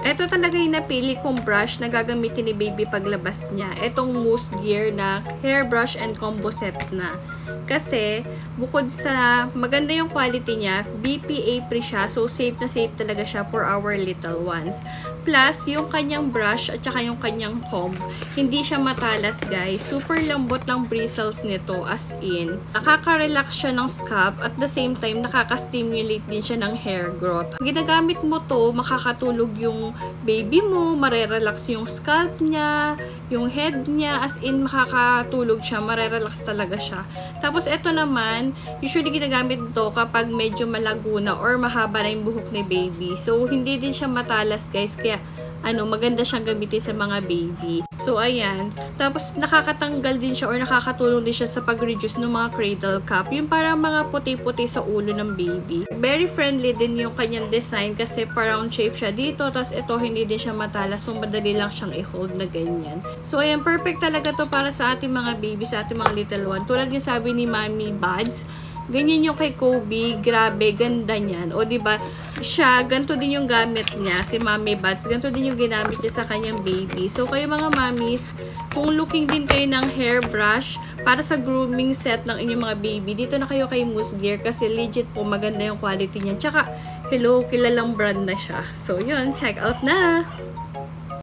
Ito talaga yung napili kong brush na gagamitin ni baby paglabas niya. Itong Mousse Gear na hairbrush and combo set na. Kasi, bukod sa maganda yung quality niya, BPA free siya. So, safe na safe talaga siya for our little ones. Plus, yung kanyang brush at saka yung kanyang comb, hindi siya matalas guys. Super lambot ng bristles nito as in. Nakaka-relax siya ng scalp at the same time, nakaka-stimulate din siya ng hair growth. Ginagamit mo to, makakatulog yung baby mo, marerelax yung scalp niya, yung head niya, as in makakatulog siya, marerelax talaga siya. Tapos ito naman, usually ginagamit ito kapag medyo malago na or mahaba na yung buhok ni baby. So, hindi din siya matalas guys, kaya maganda siyang gamitin sa mga baby. So, ayan. Tapos, nakakatanggal din siya or nakakatulong din siya sa pag-reduce ng mga cradle cap. Yung parang mga puti-puti sa ulo ng baby. Very friendly din yung kanyang design kasi parang shape siya dito. Tapos, ito hindi din siya matalas. So, madali lang siyang i-hold na ganyan. So, ayan. Perfect talaga to para sa ating mga baby, sa ating mga little one. Tulad yung sabi ni Mommy Buds, ganyan yung kay Kobe, grabe, ganda niyan. O, diba, siya, ganito din yung gamit niya, si Mommy Buds, ganito din yung ginamit niya sa kanyang baby. So, kayo mga mommies, kung looking din kayo ng hairbrush para sa grooming set ng inyong mga baby, dito na kayo kay Mousse Gear kasi legit po, maganda yung quality niya. Tsaka, hello, kilalang brand na siya. So, yun, check out na!